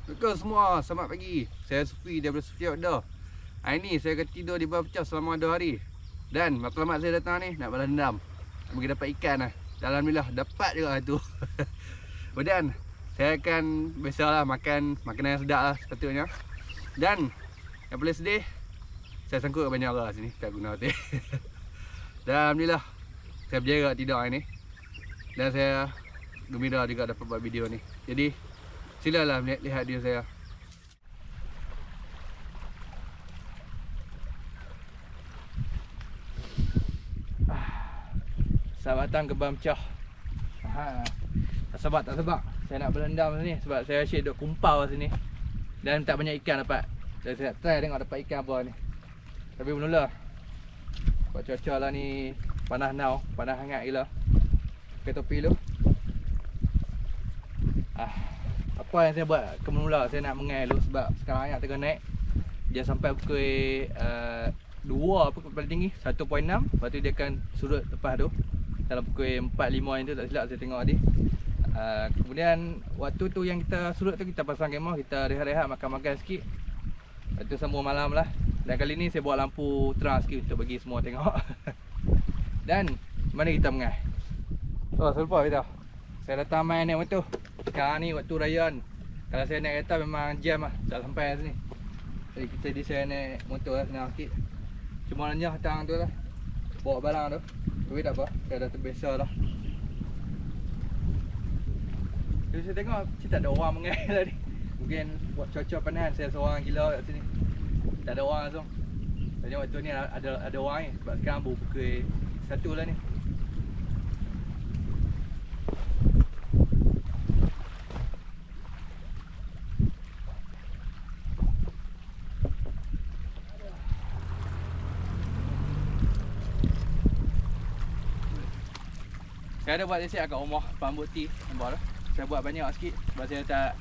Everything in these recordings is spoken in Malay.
Betul semua, selamat pagi. Saya Sufi daripada Sufi Outdoor. Hari ni saya akan tidur di bawah pecah selama 2 hari. Dan matlamat saya datang ni nak balas dendam. Nak pergi dapat ikan lah. Dan alhamdulillah dapat juga tu. Kemudian saya akan biasalah makan makanan yang sedap lah sepatutnya. Dan yang paling sedih, saya sangkut banyak orang sini tak guna hotel. Dan alhamdulillah saya berjaya tidur hari ni. Dan saya gembira juga dapat buat video ni. Jadi silalah lihat video saya. Selamat datang ke Bamcah. Tak sebab saya nak berendam sini sebab saya asyik duduk kumpau sini. Dan tak banyak ikan dapat. Dan saya nak try tengok dapat ikan apa ni. Tapi mula sebab cuaca lah ni panas now, panas hangat gila. Pakai topi dulu. Apa yang saya buat kemula, saya nak mengai dulu sebab sekarang ayat tengah naik. Dia sampai pukul 2 apa paling tinggi, 1.6. Lepas tu dia akan surut lepas tu dalam pukul 4.5 yang tu, tak silap saya tengok tadi. Kemudian waktu tu yang kita surut tu kita pasang kemah, kita rehat-rehat, makan-makan sikit. Lepas tu sambung malam lah. Dan kali ni saya bawa lampu terang sikit untuk bagi semua tengok. Dan mana kita mengai. Oh, lupa kita. Saya datang main naik motor. Sekarang ni waktu raya. Kalau saya naik kereta memang jam lah, tak sampai sini. Jadi kita di saya naik motor lah, senang sikit. Cuma hanya datang tu lah, bawa barang tu. Tapi tak apa, saya dah terbiasa lah. Jadi saya tengok macam tak ada orang mengai lah ni. Mungkin buat cuaca panas, saya seorang gila kat sini. Tak ada orang langsung. Tadi waktu ni ada orang ni. Sebab sekarang baru pukul 1 lah ni. Saya ada buat resep kat rumah bambu tea, nampak tu. Saya buat banyak sikit sebab saya tak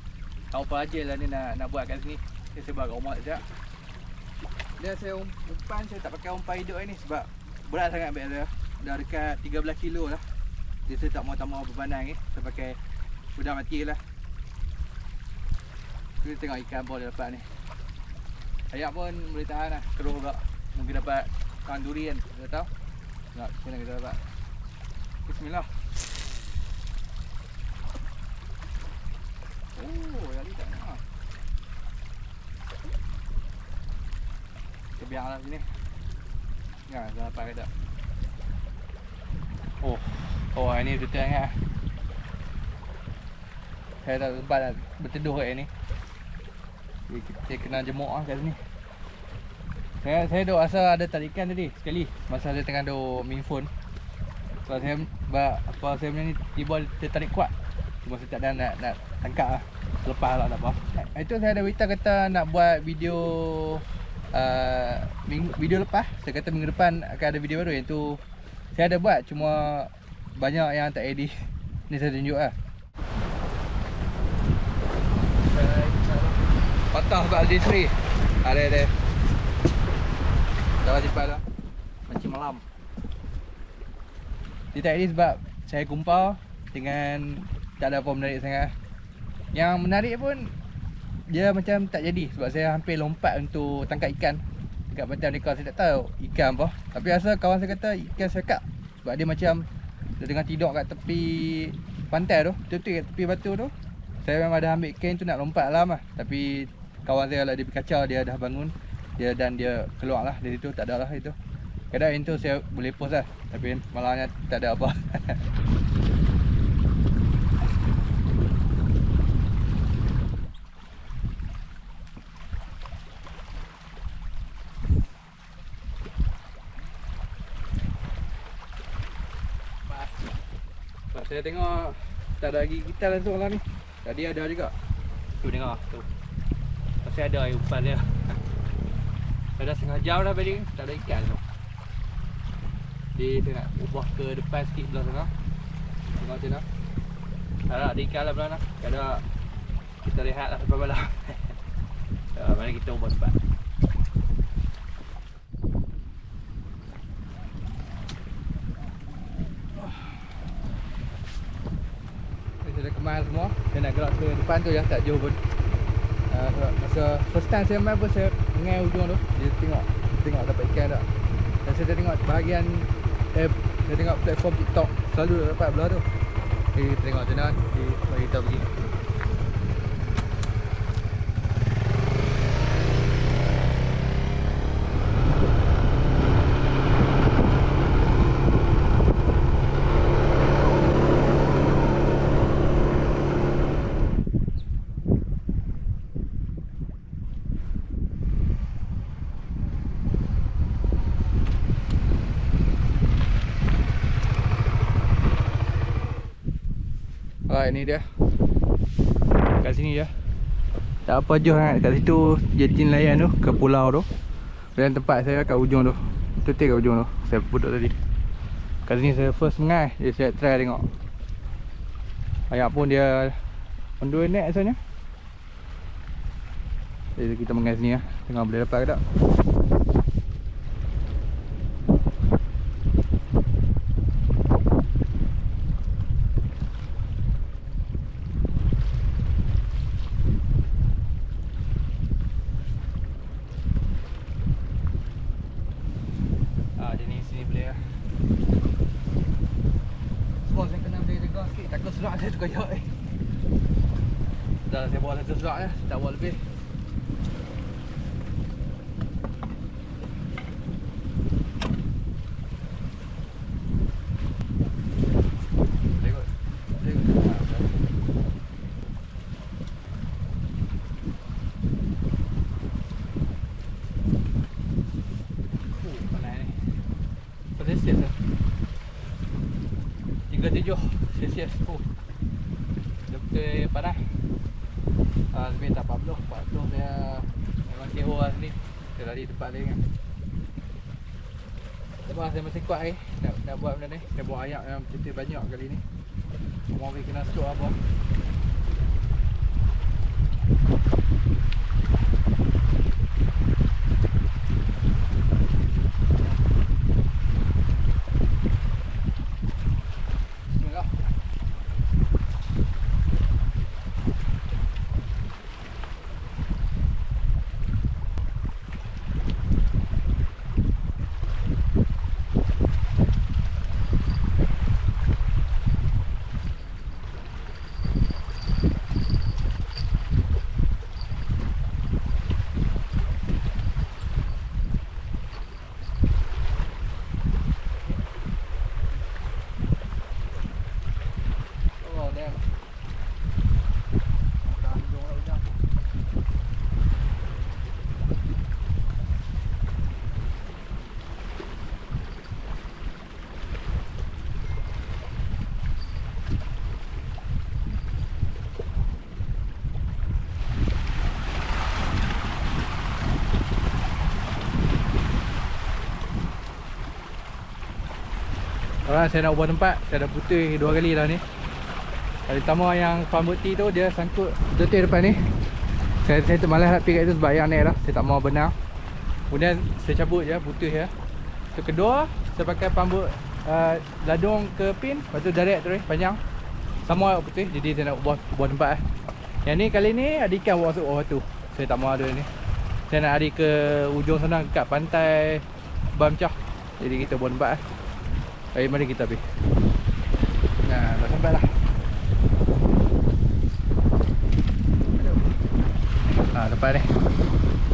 tahu apa aja lah ni nak buat kat sini. Saya buat kat rumah sekejap. Dan saya umpan, saya tak pakai umpan hidup ni sebab berat sangat beg saya. Dah dekat 13 kilo lah. Jadi saya tak mau tambah bebanan ni. Saya pakai udang mati lah. Kita tengok ikan boleh dapat ni. Ayak pun boleh tahan lah, keruh juga. Mungkin dapat kanduri kan, kita tahu. Tengok macam mana kita dapat. Bismillah. Oh, yang ni tak nak. Kita biarlah sini. Ya, dah dapat ke tak? Oh, ini betul sangat. Saya tak sempat nak berteduh kat ni. Jadi kita kena jemuk lah kat sini. Saya duk rasa ada tarikan tadi sekali masa saya tengah duk main phone. Sebab saya punya ni tiba dia tarik kuat. Cuma saya tak ada nak tangkap lah. Lepas lah tak apa. Itu saya ada berita kata nak buat video video lepas. Saya kata minggu depan akan ada video baru. Yang tu saya ada buat, cuma banyak yang tak edit. Ni saya tunjuk lah. Patah sebab distri. Ada. Dah simpan lah. Mancing malam. Dia tak edit sebab saya kumpau dengan tak ada apa menarik sangat. Yang menarik pun dia macam tak jadi sebab saya hampir lompat untuk tangkap ikan dekat pantai mereka. Saya tak tahu ikan apa. Tapi rasa kawan saya kata ikan sekak. Sebab dia macam dia tengah tidur kat tepi pantai tu, tepi batu tu. Saya memang dah ambil kain tu nak lompat alam lah. Tapi kawan saya lah, dia berkacau, dia dah bangun. Dia keluar lah dari situ, tak ada lah itu. Kadang yang tu saya boleh post lah. Tapi malangnya tak ada apa. Saya tengok tak ada lagi gitar langsung lah ni. Tadi ada juga. Tu tengok tu. Masih ada air umpan dia. Dah setengah jam dah tadi, tak ada ikan tu. Dia nak ubah ke depan sikit belah sana. Tengok macam mana. Tak ada ikan lah belah sana. Ada kita rehat lah sampai malam. Mari kita ubah tempat. Saya dah kemas semua. Saya nak gerak ke depan tu ya, tak jauh pun. Masa first time saya main pun saya mengai ujung tu. Dia tengok dapat ikan tak. Dan saya tengok bahagian saya tengok platform TikTok selalu dapat belah tu. Jadi kita tengok macam mana kan. Mari kita pergi. Alright, ni dia. Kat sini je. Tak apa jauh sangat kat situ jeti nelayan tu ke pulau tu. Dan tempat saya kat ujung tu. Betul kat ujung tu. Saya duduk tadi. Kat sini saya first mengai. Jadi saya try tengok. Ayak pun dia on the net asalnya. Jadi kita mengai sini lah. Tengok boleh dapat ke tak. Saya tu kayak dah saya bawa satu serak tak bawa lebih. Tengok. Panas ni. Celsius lah 37 Celsius. Dia panas. Lebih tak 40 saya memang KO lah sini. Saya lari tempat lain kan. Sebab saya masih kuat nak buat benda ni. Saya buat ayak yang cerita banyak kali ni. Mau pergi kena stroke apa. Alright, saya nak ubah tempat. Saya dah putih 2 kali dah ni. Kali pertama yang farm boat tu dia sangkut betul depan ni. Saya termalas nak pergi kat itu sebab yang naik dah. Saya tak mau benar. Kemudian saya cabut je, putih je. So kedua, saya pakai farm boat ladung ke pin. Lepas tu direct terus panjang. Sama awak putih. Jadi saya nak ubah tempat. Yang ni kali ni ada ikan masuk bawah tu. Saya tak mau ada ni. Saya nak lari ke ujung sana kat pantai Bamcah. Jadi kita ubah tempat. Mari kita pergi. Nah, dah sampai lah. Depan ni.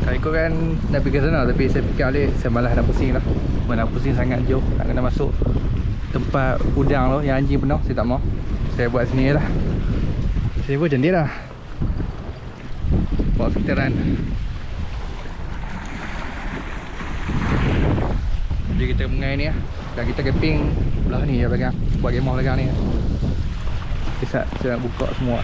Kalau ikut kan nak pergi ke sana, tapi saya fikir balik saya malas nak pusing lah. Nak pusing sangat jauh, nak kena masuk tempat udang tu yang anjing penuh. Saya tak mau. Saya buat sini lah. Sini pun cantik lah. Buat sekitaran. Jadi kita mengai ni lah. Dan kita camping belah ni ya belakang. Buat kemah belakang ni. Kisah saya nak buka semua.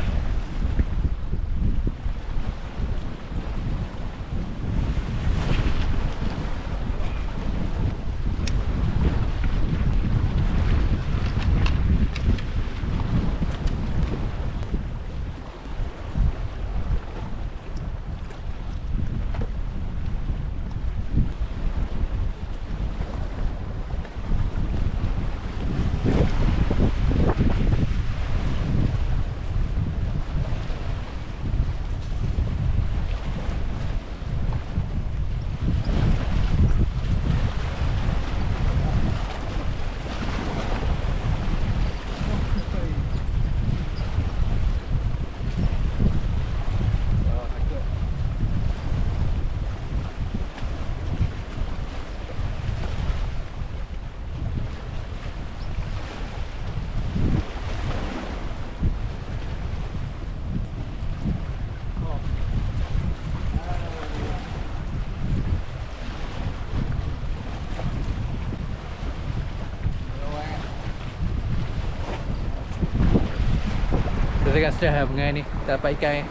Saya kat stress lah pengai ni. Tak dapat ikan ni.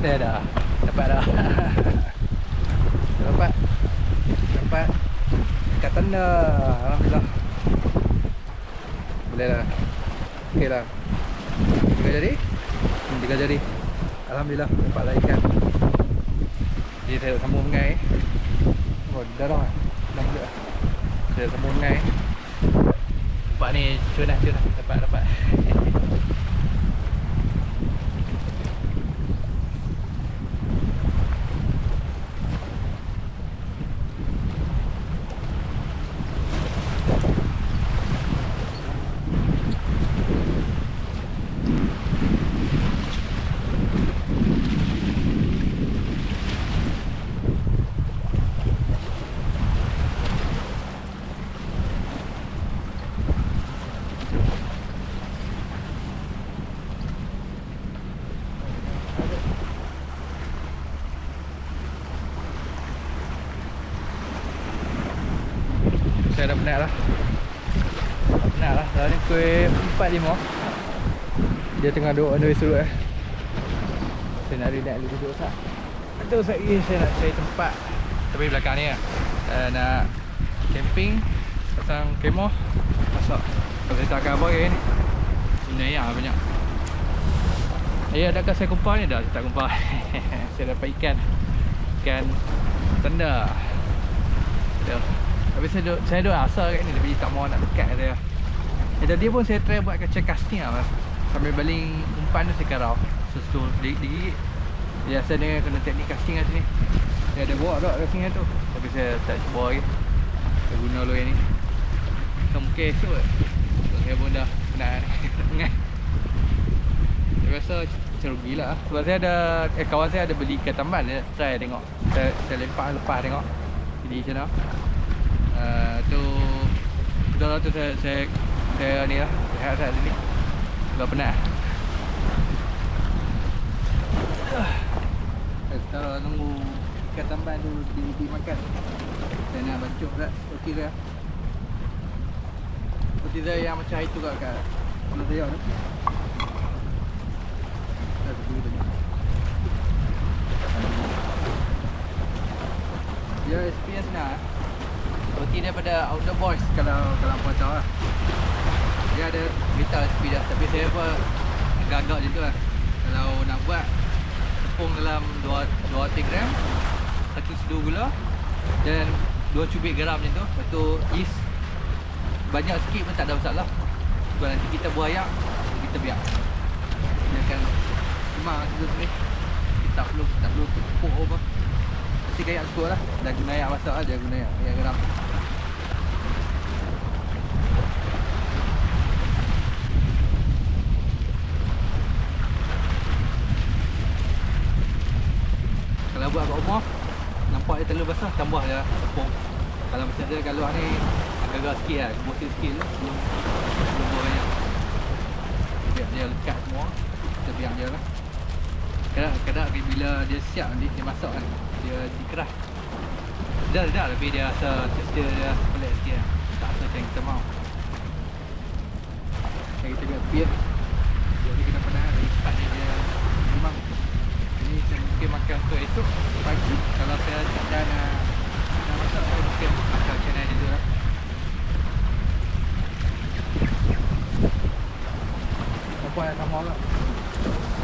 Dah. Dapat dah. Dapat ikan tanda. Alhamdulillah. Boleh lah. Okey lah. 3 jari. 3 jari. Alhamdulillah dapat lah ikan. Jadi saya sambung pengai. Oh dah. Dah boleh lah. Saya sambung pengai. Nampak ni cun lah. Dapat. Saya dah penat lah. Dah ni pukul 4.5. Dia tengah duduk on the way surut Saya nak relax dulu sat. Ada lagi saya nak cari tempat tepi belakang ni lah. Nak camping, pasang kemah, masak. Kalau saya takkan apa ni benda yang banyak. Adakah saya kumpah ni? Dah, saya tak kumpah. Saya dapat ikan tanda. Tapi saya duk asal kat ni, tapi tak mahu nak dekat saya. Tadi pun saya try buat kacang casting lah. Sambil baling umpan tu saya karau. So digigit. Biasa dia kena teknik casting kat sini. Dia ada bawa tak casting tu. Tapi saya tak cuba lagi. Saya guna dulu yang ni. So mungkin esok so, saya pun dah penat ni. Saya rasa macam rugilah. Sebab saya ada kawan saya ada beli ikan tamban. Dia try tengok. Saya lepas tengok. Jadi macam mana. Tu saya ni lah. Rehat saat ni. Dah penat. Sekarang tunggu ikan tamban tu dimakan. Saya nak bacuk kat roti dia. Roti dia yang macam itu kat kalau dia tu. Dah tunggu tadi. Dia experience nak. Roti daripada Outdoor Boys kalau puan tahu lah. Dia ada beritahu resipi dah. Tapi saya pun agak-agak je tu lah. Kalau nak buat tepung dalam 2 gram, 1 sedu gula dan 2 cubit garam macam tu. Lepas tu yeast banyak sikit pun tak ada masalah. Sebab nanti kita buah ayak, kita biar dia akan memang sini. Kita tak perlu tepuk apa. Nanti kayak cukup lah. Dah guna ayak masak lah, dia guna ayak garam. Kalau buat kat rumah, nampak dia terlalu basah, tambah je tepung. Kalau macam dia kat luar ni agak-agak sikit lah, bosil sikit tu sebelum buat banyak. Biar dia lekat semua, kita biar je lah. Kadang-kadang bila dia siap nanti dia masak kan, dia dikeras. Dah tapi dia rasa texture dia pelik sikit lah. Tak rasa macam kita mahu. Yang kita buat piat, jadi kena penat lagi cepat dia memang. Ini saya mungkin makan untuk esok pagi. Kalau saya tak nak masak, saya mungkin makan macam ni dulu lah. Nampak yang sama lah.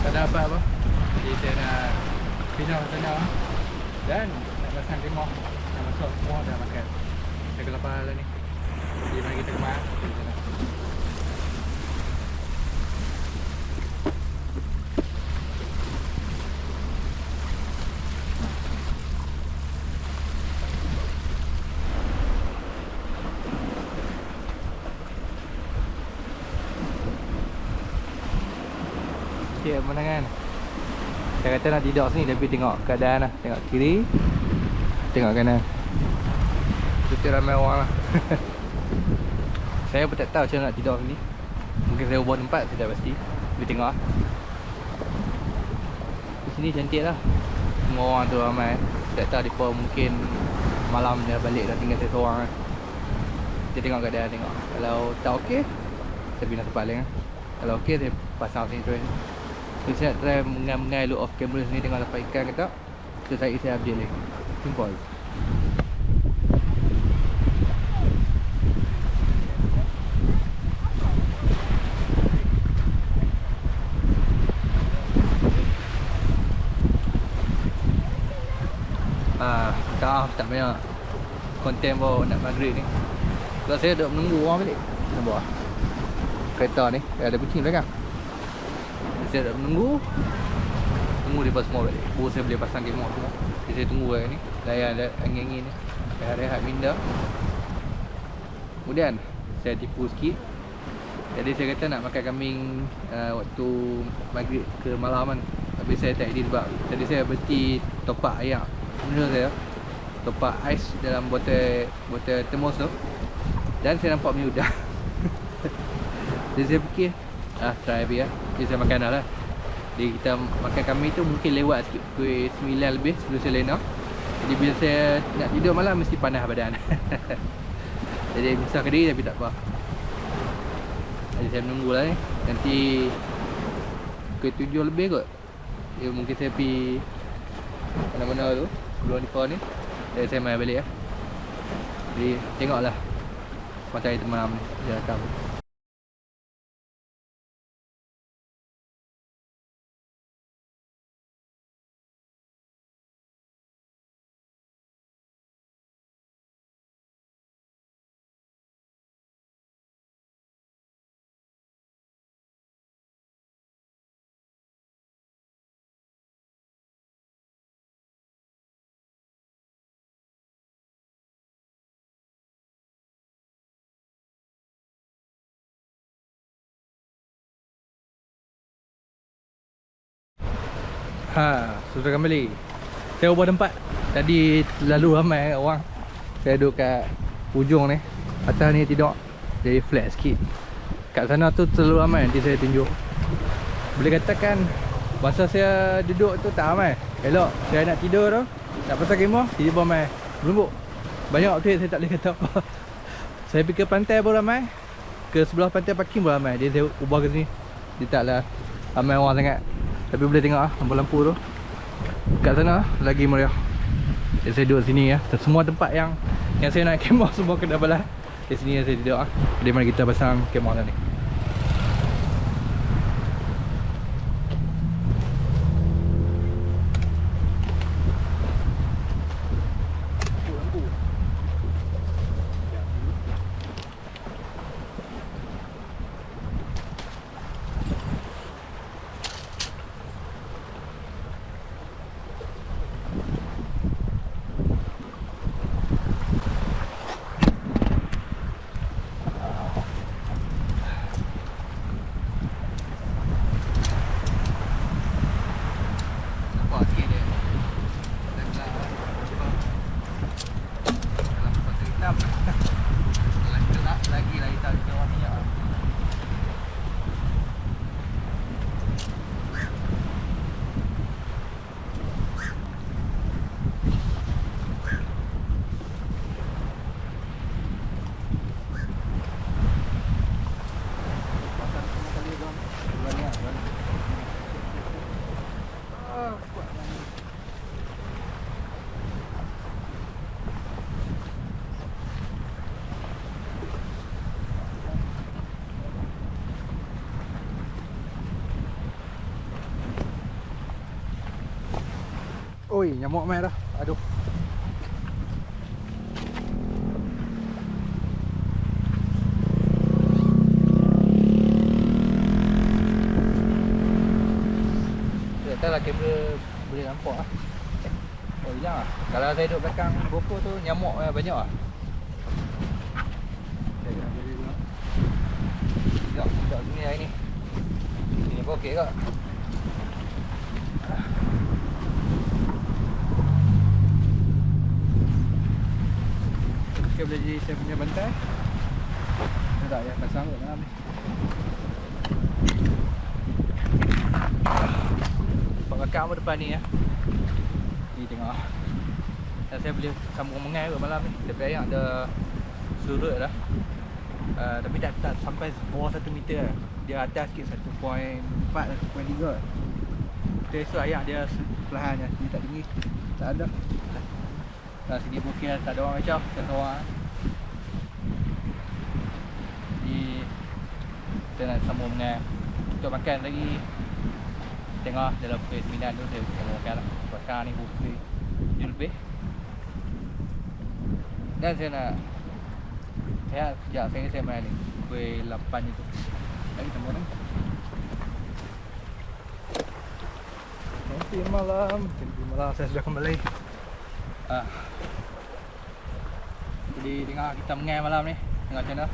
Tak ada apa-apa. Jadi saya nak pindah sana dan nak pasang kemah. Nak masuk semua dah makan. Saya kelapar lah ni. Jadi mari kita kemas. Okay, pemandangan. Saya kata nak tidur sini tapi tengok keadaan lah. Tengok kiri, tengok kanan. Itu ramai orang lah. Saya pun tak tahu macam nak tidur sini. Mungkin saya ubah tempat, saya tak pasti. Tapi tengok lah. Di sini cantik lah. Semua orang tu ramai. Tak tahu mereka mungkin malam dah balik, dah tinggal saya seorang lah. Kita tengok keadaan, tengok. Kalau tak okey, saya pindah tempat lain lah. Kalau okey, saya pasang sini terus. So saya nak try mengai look off camera sini, tengok dapat ikan ke tak. So saya update lagi. Simple. Tak banyak konten bawa nak maghrib ni. Sebab saya duduk menunggu orang balik. Nampak kereta ni ada kucing belakang. Saya duduk menunggu dia semua balik. Baru saya boleh pasang kemah semua. Jadi saya tunggu ni, layan angin-angin ni, rehat-rehat minda. Kemudian saya tipu sikit. Jadi saya kata nak makan kambing waktu maghrib ke malam kan. Tapi saya tak edit sebab tadi saya berhenti top up air. Benda saya top up ais dalam botol termos tu. Dan saya nampak minum dah. Jadi saya fikir try habis lah. Jadi saya makan dah lah. Jadi kita makan kambing tu mungkin lewat sikit pukul 9 lebih sebelum saya lena. Jadi bila saya nak tidur malam mesti panas badan. Jadi misah ke diri tapi tak apa. Jadi saya menunggu lah ni. Nanti pukul 7 lebih kot. Ya, mungkin saya pergi mana-mana tu keluar Nipah ni. Jadi saya main balik lah. Jadi tengoklah matahari terbenam ni. Dia rakam. Sudah kembali. Saya ubah tempat. Tadi terlalu ramai orang. Saya duduk kat ujung ni. Atas ni tidur. Jadi flat sikit. Kat sana tu terlalu ramai. Nanti saya tunjuk. Boleh katakan masa saya duduk tu tak ramai. Elok saya nak tidur tu, nak pasang kemah, tiba-tiba ramai. Berembuk. Banyak tu saya tak boleh kata apa. Saya pergi ke pantai pun ramai. Ke sebelah pantai parking pun ramai. Jadi saya ubah ke sini. Dia taklah ramai orang sangat. Tapi boleh tengok lampu-lampu tu. Kat sana lagi meriah. Jadi saya duduk sini ya. Semua tempat yang saya nak kemah semua kena belah. Di sini saya duduk Jadi mari kita pasang kemah ni. Oi, nyamuk mai dah. Aduh. Taklah kamera boleh nampak ah. Oh, hilang ah. Kalau saya duduk belakang GoPro tu nyamuk banyak ah. Sekejap sini hari ni. Sini pun okey ke? Okay, boleh jadi saya punya bantai. Tak payah pasang kot dalam ni. Pakar pun depan ni ya. Ni tengok. Dan saya boleh sambung mengai kot malam ni. Tapi air dah surut dah. Tapi tak sampai bawah 1 meter lah. Dia atas sikit 1.4 1.3. Kita esok ayak dia perlahan je. Dia tak tinggi. Tak ada. Sini pun kira tak ada orang macam. Tak ada orang. Jadi kita nak sambung dengan untuk makan lagi. Tengok dalam pukul 9 tu saya sambung makan lah. Sebab sekarang ni pukul 7 lebih. Dan saya nak sekejap saya main ni pukul 8 itu. Lagi sambung ni. Nanti malam saya sudah kembali. Jadi tengok kita mengai malam ni. Tengok macam mana.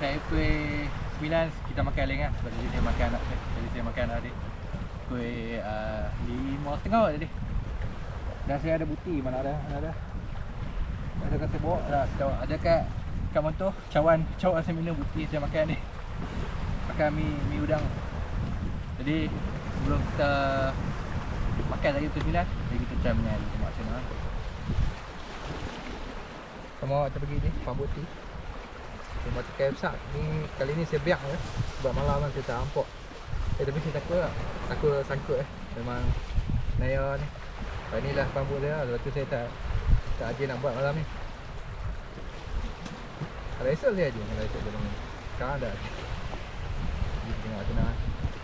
Saya pukul 9 kita makan lagi kan. Sebab tadi saya makan dah. Jadi saya makan tadi pukul 5.30 tadi. Dan saya ada buti. Mana ada? Ada kat saya bawa dah. Ada kat motor. Cawan saya minum buti saya makan ni. Makan mi udang. Jadi sebelum kita makan lagi pukul 9, jadi kita try mengai tengok macam mana. Sama kita pergi ni, Pambut Tea. Rumah tekai besar. Ni kali ni saya biak sebab malam kan saya tak nampak. Tapi saya takut lah. Takut sangkut memang naya ni. Lepas ni lah pambut dia. Lepas tu saya tak aja nak buat malam ni. Kalau esok saya aja. Kalau esok belum ni. Sekarang dah. Jadi tengok macam mana.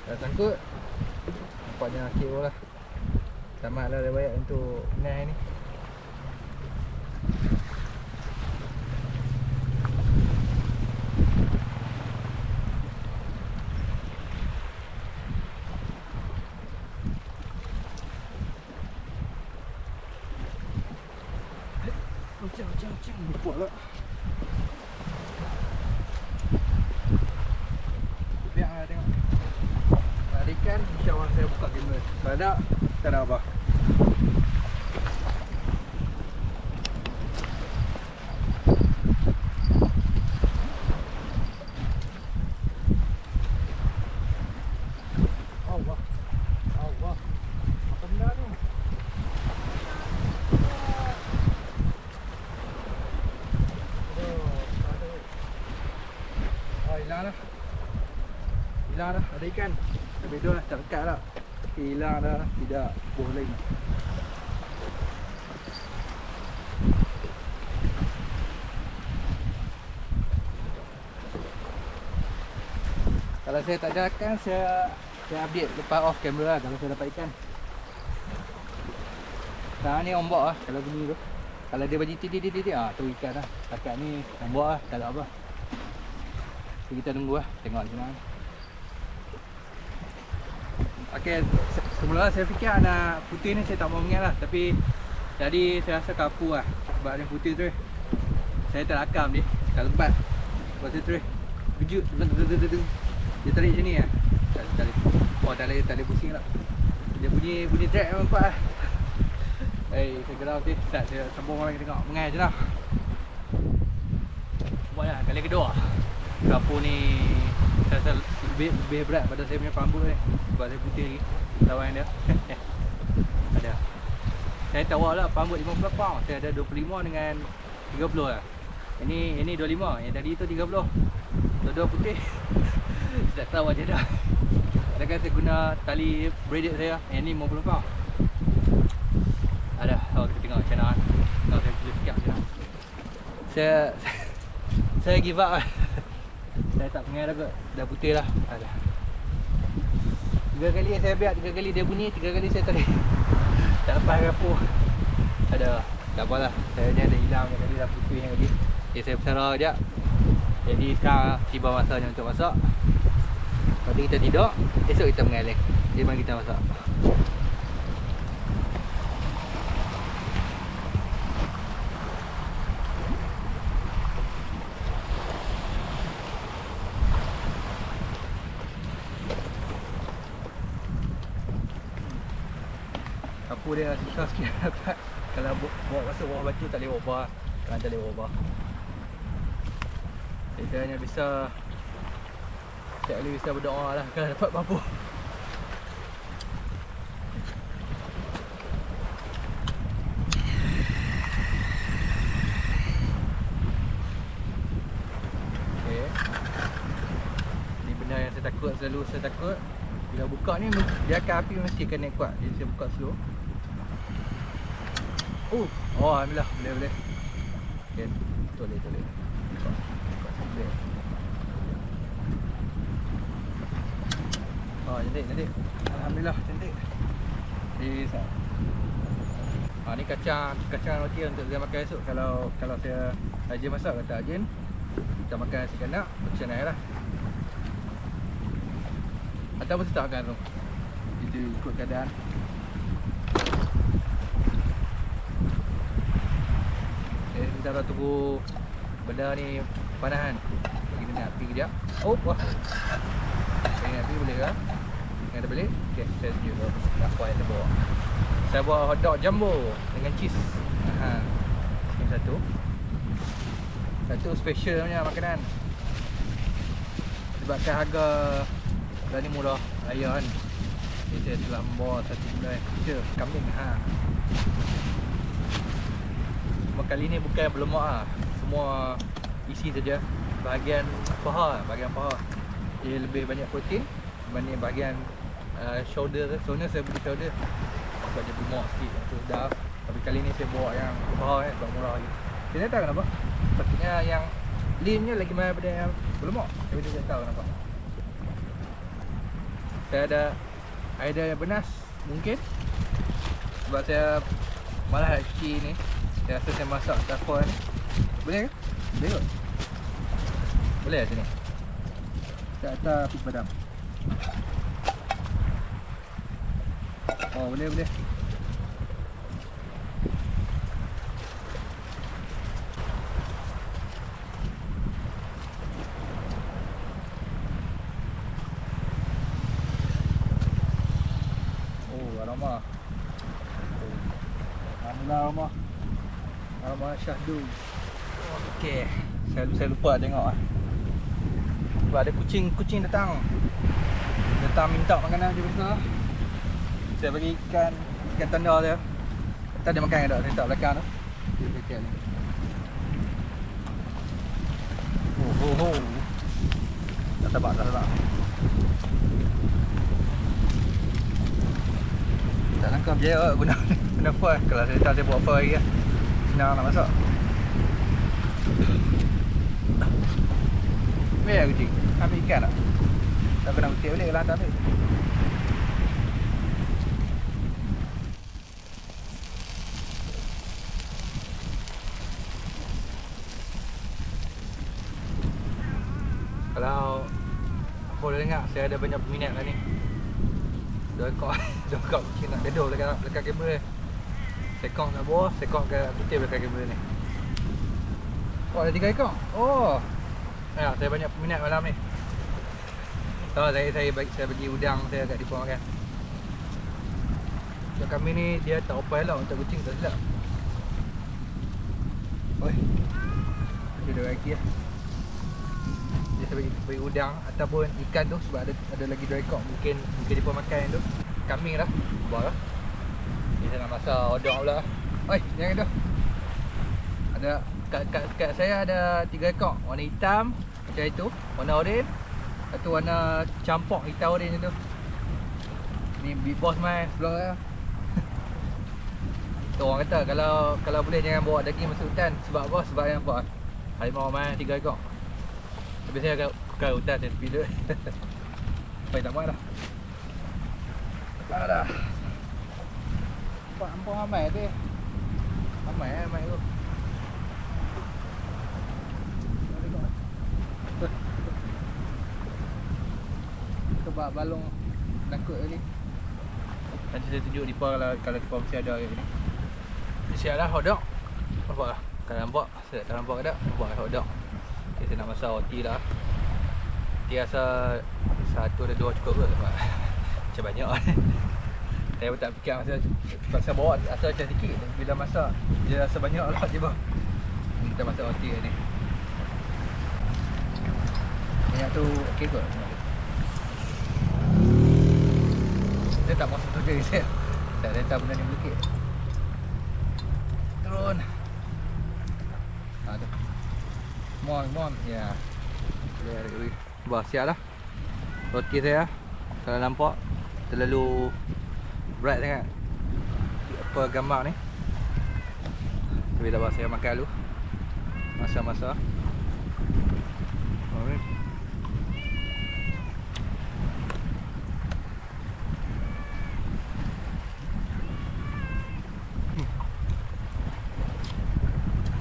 Dah sangkut. Nampaknya akhir lah. Tamat lah riwayat untuk mengai ni. Macam buat lah. Biar lah tengok. Ada ikan, insyaAllah saya buka kamera. Kalau tak ada apa. Allah. Apa benda tu? Hilang dah, ada ikan. Tapi tu lah, tak dekat lah. Hilang dah, tidak boleh. Kalau saya tak ada ikan, saya update lepas off kamera lah kalau saya dapat ikan. Sekarang ni ombak lah, kalau bunyi tu. Kalau dia bagi titik-titik, tu ikan lah. Takat ni ombak lah, tak ada apa. So, kita tunggu lah, tengok macam mana. Okay, semula saya fikir anak putih ni saya tak mau mengai lah. Tapi tadi saya rasa kapu lah. Sebab dia putih tu saya tak rakam dia, tak lebat. Lepas tu terus kejut. Dia tarik macam ni lah. Oh tak boleh pusing lah. Dia bunyi drag memang kuat lah. Saya gerak tu. Saya sambung orang tengok mengai je lah. Buat lah kali kedua. Kapu ni saya rasa lebih berat pada saya punya pambut ni. Sebab saya putih lagi lawan dia. Ada. Saya tahu lah pambut 50 pound. Saya ada 25 dengan 30 lah. Ini 25. Yang tadi tu 30. Dua-dua putih. Saya tak tahu macam dah. Adakah saya guna tali braided saya. Yang ni 50 pound. Ada. Kita tengok macam mana. Kalau saya boleh sikap macam mana. Saya give up lah. Saya tak pengen dah kot. Dah putih lah. Ada. 3 kali saya biar, 3 kali dia bunyi, 3 kali saya tarik. Tak lepas kapu. Ada. Tak apalah. Saya ni ada hilang tadi dah putih yang lagi. Okay, saya bersara sekejap. Jadi sekarang tiba masanya untuk masak. Lepas tu kita tidur. Esok kita mengalir. Jadi mari kita masak. Kapu dia susah sikit dapat. Kalau bawa masuk bawah batu tak boleh ubah. Kan tak boleh ubah. Kita hanya bisa berdoa lah kalau dapat papu. Okay. Ni benda yang saya takut, selalu saya takut bila Saya buka ni dia akan api mesti akan naik kuat. Jadi saya buka slow. Oh, alhamdulillah boleh. Okey, boleh. Buka sambil. Cantik. Alhamdulillah cantik. Ni kacang roti untuk saya makan esok. Kalau saya rajin masak, kalau tak rajin kita makan nasi kanak macam mana lah. Ataupun tak makan tu. Itu ikut keadaan. Kita dah tunggu benda ni panahan. Bagi minyak api kejap. Wah. Minyak api boleh ke? Yang ada balik? Okey, saya tunjuk tu. Tak kuat yang bawa. Saya buat hotdog jumbo dengan cheese. Ini satu. Satu special punya makanan. Sebabkan harga dah ni murah raya kan. Jadi saya telah membawa satu gulai kambing. Cuma kali ni bukan berlemak lah. Semua isi saja. Bahagian paha. Dia lebih banyak protein berbanding bahagian shoulder. Sebenarnya saya beli shoulder sebab dia berlemak sikit tu dah. Tapi kali ni saya bawa yang paha sebab murah lagi. Saya tak tahu kenapa. Sepatutnya yang lean-nya lagi mahal daripada yang berlemak. Tapi saya tak tahu kenapa. Saya ada idea yang benas mungkin. Sebab saya malas nak cuci ni. Saya rasa saya masak dapur ni. Boleh ke? Boleh kot. Boleh lah sini. Kat atas api padam. Boleh. Aroma syahdu. Okey. Saya lupa tengok ah. Sebab ada kucing datang minta makanan je biasa. Saya bagi ikan tanda dia. Tak ada makan dah, saya letak belakang tu. Dia paket ni. Tak sabar. Tak langkah biar guna foil. Kalau saya buat foil lagi lah. Senang nak masak. Biar kucing. Ambil ikan tak? Tak kena kutip balik kalau hantar ambil. Kalau apa dah dengar, saya ada banyak peminat lah ni. Dua ekor kucing nak dedoh dekat kamera. Sekong kat bawah, sekong kat putih belakang kamera ni. Ada 3 ekor. Saya banyak peminat malam ni. Saya bagi udang saya kat depa makan. So kami ni dia tak opai lah untuk kucing tak silap. Dia dah lagi lah. Dia saya bagi udang ataupun ikan tu sebab ada lagi 2 ekor. Mungkin depa makan tu. Kambing lah. Buat lah. Ni saya nak masak hotdog pula. Jangan tu. Ada kat saya ada 3 ekor. Warna hitam macam itu, warna oren. Satu warna campur hitam oren macam tu. Ni big boss mai sebelah saya. Tu orang kata kalau boleh jangan bawa daging masuk hutan. Sebab apa? Sebab yang apa? Harimau mai 3 ekor. Tapi saya ke hutan saya tepi dulu. Sampai tak muat dah. Alah. Nampak ramai tu. Ramai tu. Sebab balong nakut tadi. Nanti saya tunjuk depa kalau depa mesti ada kat sini. Siap dah hotdog. Nampak lah. Kalau nampak, saya tak nampak ke tak? Nampak lah hotdog. Okay, saya nak masak roti lah. Roti rasa 1 atau 2 cukup ke? Macam banyak lah. Saya pun tak fikir masa bawa asal macam sikit. Bila masak, dia rasa banyak lah tiba. Kita masak roti ni. Minyak tu okey kot. Saya tak masak tu je. Saya letak benda ni sikit. Turun. Tu. Mon. Ya. Bah, siap lah. Roti saya. Kalau nampak terlalu bright sangat apa gambar ni. Tapi tak apa, saya makan dulu masa-masa.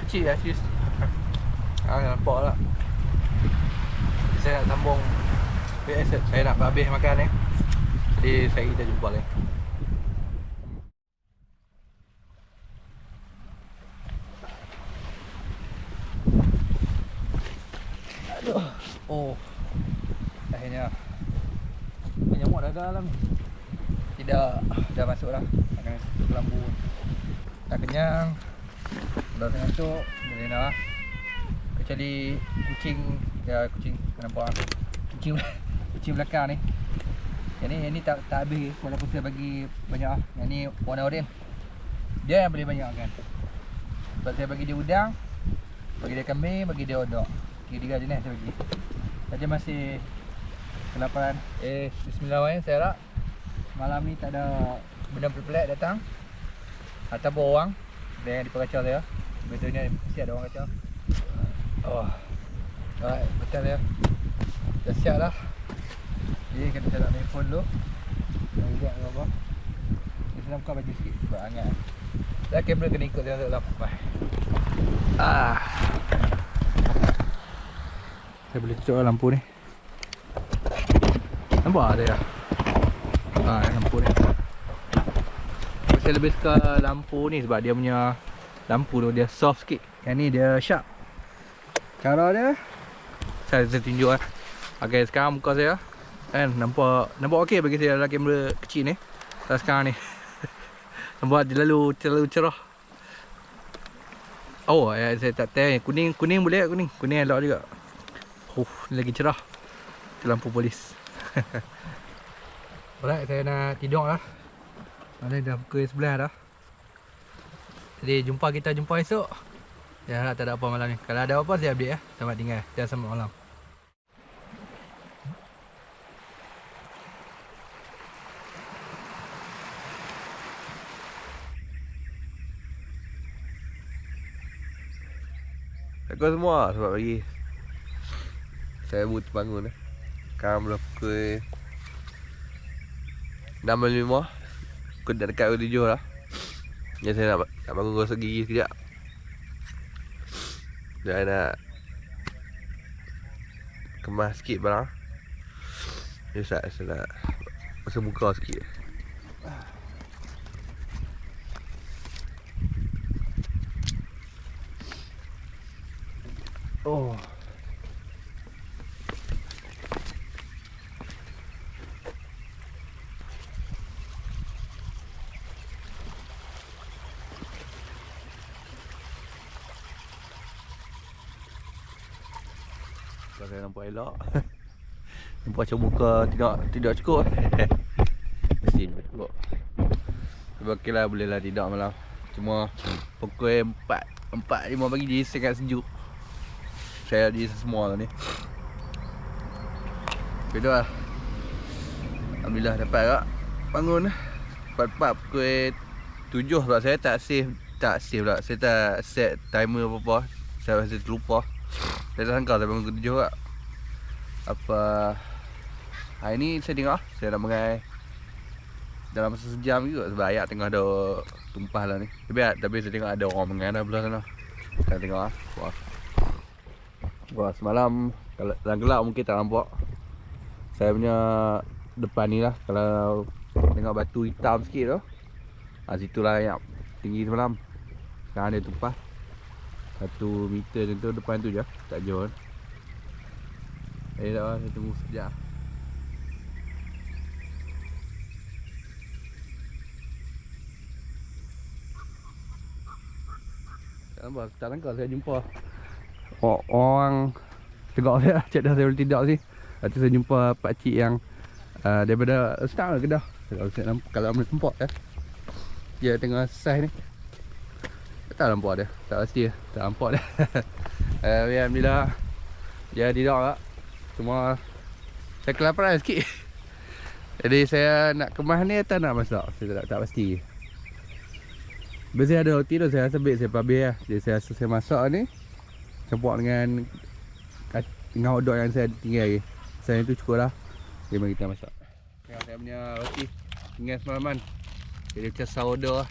Kecil lah cheese. Nampak tak? Saya nak sambung. Saya nak habis makan ni. Jadi kita jumpa lagi. Aduh. Oh. Akhirnya nyamuk dah dalam. Tidak, dah masuk dah. Makan lampu. Dah kenyang. Dah ngantuk. Boleh nak. Kecuali kucing, ya kucing nampak kucing belakang ni. Yang ni tak habis walaupun saya bagi banyak ah. Yang ni warna oranye. Dia yang boleh banyak kan. Sebab saya bagi dia udang, bagi dia kambing, bagi dia odok. Tiga jenis saya bagi. Saja masih kelaparan. Bismillahirrahmanirrahim. Saya harap malam ni tak ada benda pelik datang ataupun orang yang diperkacau saya. Betulnya mesti ada orang kacau. Oh. Alright, betul ya. Dah siap dah. Jadi kena saya nak main phone dulu. Nak lihat apa. Ni saya nak buka baju sikit sebab hangat. Dah kamera kena ikut saya dalam. Bye. Saya boleh tutup lampu ni. Nampak ada ya? Lampu ni. Saya lebih suka lampu ni sebab dia punya lampu tu dia soft sikit. Yang ni dia sharp. Cara dia saya tunjuk lah. Okay, sekarang muka saya kan nampak okey bagi saya dalam kamera kecil ni. Sekarang ni nampak terlalu cerah. Oh, saya tak tahu kuning boleh tak? Kuning elok juga. Ni lagi cerah. Itu lampu polis. Alright, saya nak tidur lah. Mana dah pukul 11 dah. Jadi kita jumpa esok. Ya, harap tak ada apa malam ni. Kalau ada apa saya update ya. Selamat tinggal. Jangan selamat malam. Takut semua sebab pagi saya baru terbangun. Sekarang belum pukul 6.05. Pukul dah dekat pukul 7 lah. Jadi saya nak bangun gosok gigi sekejap. Dan nak kemas sikit barang. Jadi saya nak basuh muka sikit. Oh. Kalau saya nampak elok. Nampak macam muka tidak cukup. Mesin cukup. Sebab okey lah, boleh lah tidak malam. Cuma pukul 4.5 pagi dia sangat sejuk. Saya di semua lah ni. Betul lah. Alhamdulillah dapat tak bangun. Cepat-cepat pukul 7 sebab saya tak save lah. Saya tak set timer apa-apa. Saya rasa terlupa. Saya tak sangka saya bangun pukul 7 tak. Apa hari ni saya tengok saya nak mengai dalam masa sejam juga sebab ayat tengah ada tumpah lah ni. Tapi saya tengok ada orang mengai dah belah sana. Saya tengok lah. Wah, semalam kalau dalam gelap mungkin tak nampak. Saya punya depan ni lah. Kalau tengok batu hitam sikit tu, situlah yang tinggi semalam. Sekarang dia tumpah 1 meter macam tu depan tu je. Tak jauh kan. Tak lah, saya tunggu sekejap. Tak sangka saya jumpa orang tegak saya. Cik dah saya boleh tidak sih. Lepas tu saya jumpa pakcik yang daripada start Kedah. Kalau boleh nampak kan, dia tengah saiz ni. Tak nampak dia. Tak pasti dia. Tak nampak dia. Alhamdulillah dia tidak tak. Cuma saya kelaparan sikit. Jadi saya nak kemas ni atau nak masak? Saya tak pasti. Biasanya ada roti tu saya rasa baik saya habis lah. Jadi saya rasa saya masak ni campur dengan hotdog yang saya tinggal lagi. Saya tu cukup lah. Jadi mari kita masak. Tengok saya punya roti tinggal semalaman. Jadi macam sourdough lah.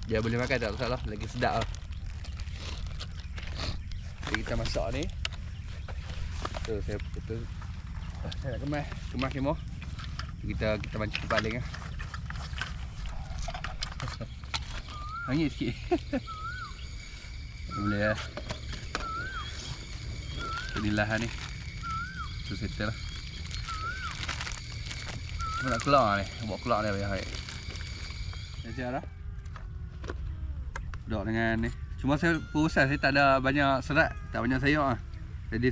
Dia boleh makan tak masalah, lagi sedap lah. Jadi kita masak ni. Tu saya putus. Saya nak kemas limau. Kita mancing paling lah. Hangit sikit. Boleh lah. Inilah ni. Tu settle lah. Cuma nak keluar ni. Buat keluar ni bayar. Macam lah. Duduk dengan ni. Cuma saya perusahaan saya tak ada banyak serat, tak banyak sayur lah. Jadi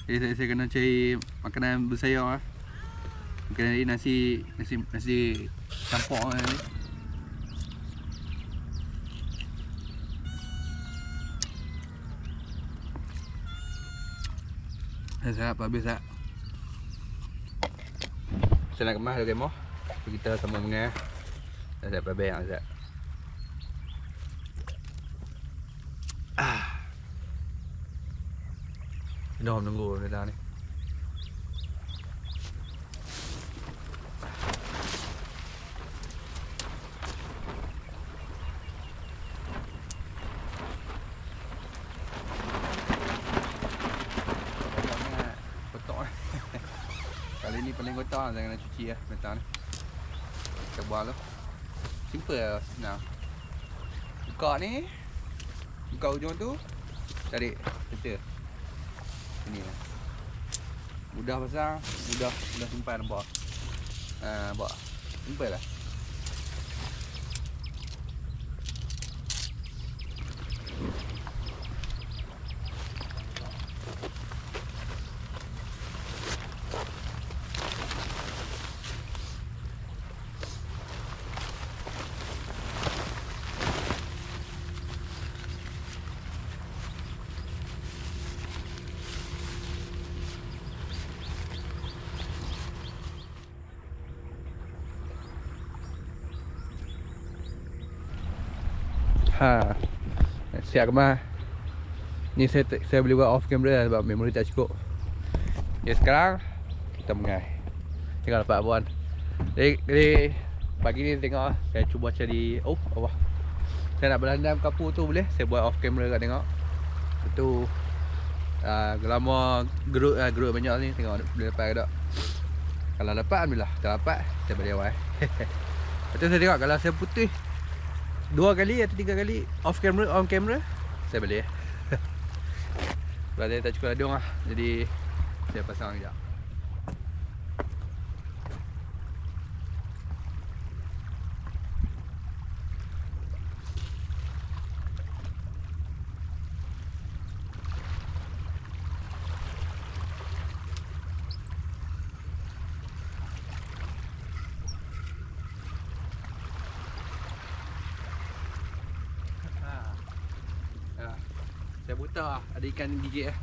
saya kena cari makanan bersayur lah. Mungkin ni nasi campur lah ni. Saya habis tak. Saya nak kemas lagi mau. Kita sama mengai. Saya habis yang Azat. Dah menunggu dah ni. Kali ni paling kotor lah, saya kena cuci lah metang ni. Kita buang tu. Simple lah, senang. Buka ni. Buka ujung tu. Tarik kita. Ini lah. Mudah pasang, mudah simpan nampak. Nampak. Simple lah. Siap kemas. Ni saya boleh buat off camera sebab memori tak cukup. Ya sekarang kita mengai. Tengok dapat buan. Jadi pagi ni tengok saya cuba cari Allah. Saya nak berlandam kapur tu boleh. Saya buat off camera kat tengok. Itu lama gerut banyak ni, tengok boleh dapat ke tak. Kalau dapat alhamdulillah, tak dapat kita balik awal. Lepas tu saya tengok kalau saya putih 2 kali atau 3 kali off camera, on camera, saya balik. Sebab saya tak cukup ladung lah. Jadi saya pasang sekejap. Saya buta lah, ada ikan gigit lah.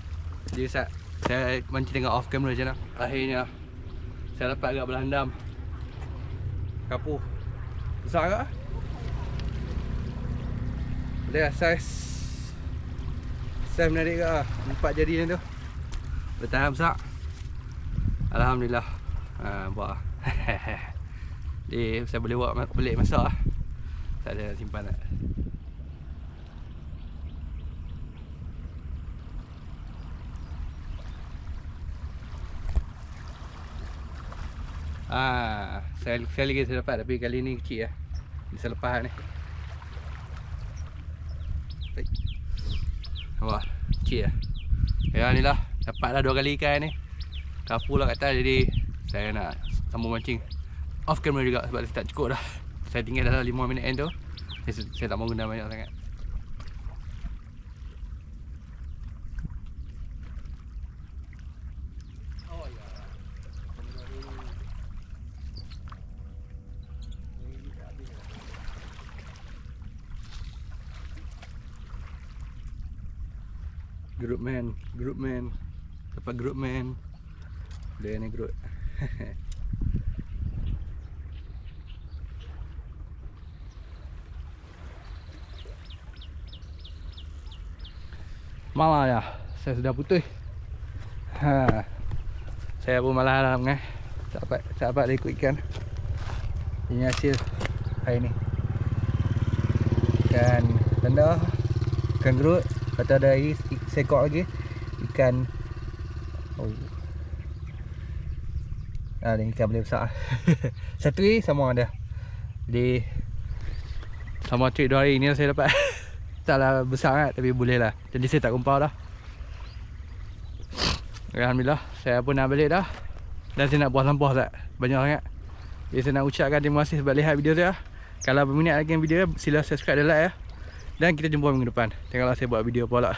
Jadi saya mancing tengok off camera macam mana. Akhirnya saya dapat agak berlandam kapur. Besar agak. Boleh lah saiz menarik ke lah. 4 jari ni tu. Bertahan besar. Alhamdulillah. Buat lah. Jadi saya boleh buat balik masak lah. Tak ada simpan lah. Sekali lagi saya dapat, tapi kali ni kecil lah. Ni selepas ni. Baik. Nampak? Kecil lah. Ya ni lah, dapatlah 2 kali ikan ni. Kapur lah kat atas, jadi saya nak sambung mancing off camera juga sebab saya tak cukup dah. Saya tinggal dalam 5 minit end tu. Saya tak mahu guna banyak sangat. Group man. Dapat group man. Dia ni group. Malah ya, saya sudah putus. Saya pun malah lah mengai. Tak dapat dia ikut ikan. Ini hasil hari ni. Ikan tenda, ikan gerut, kata ada sekok lagi. Ikan ni ikan boleh besar. Satu ni sama ada. Jadi sama trip 2 hari ni saya dapat. Taklah besar kan, tapi boleh lah. Jadi saya tak kumpau dah. Alhamdulillah, saya pun nak balik dah. Dan saya nak buah sampah tak banyak sangat. Jadi saya nak ucapkan terima kasih sebab lihat video saya. Kalau berminat lagi dengan video, sila subscribe dan like ya. Dan kita jumpa minggu depan. Tengoklah saya buat video apa pula.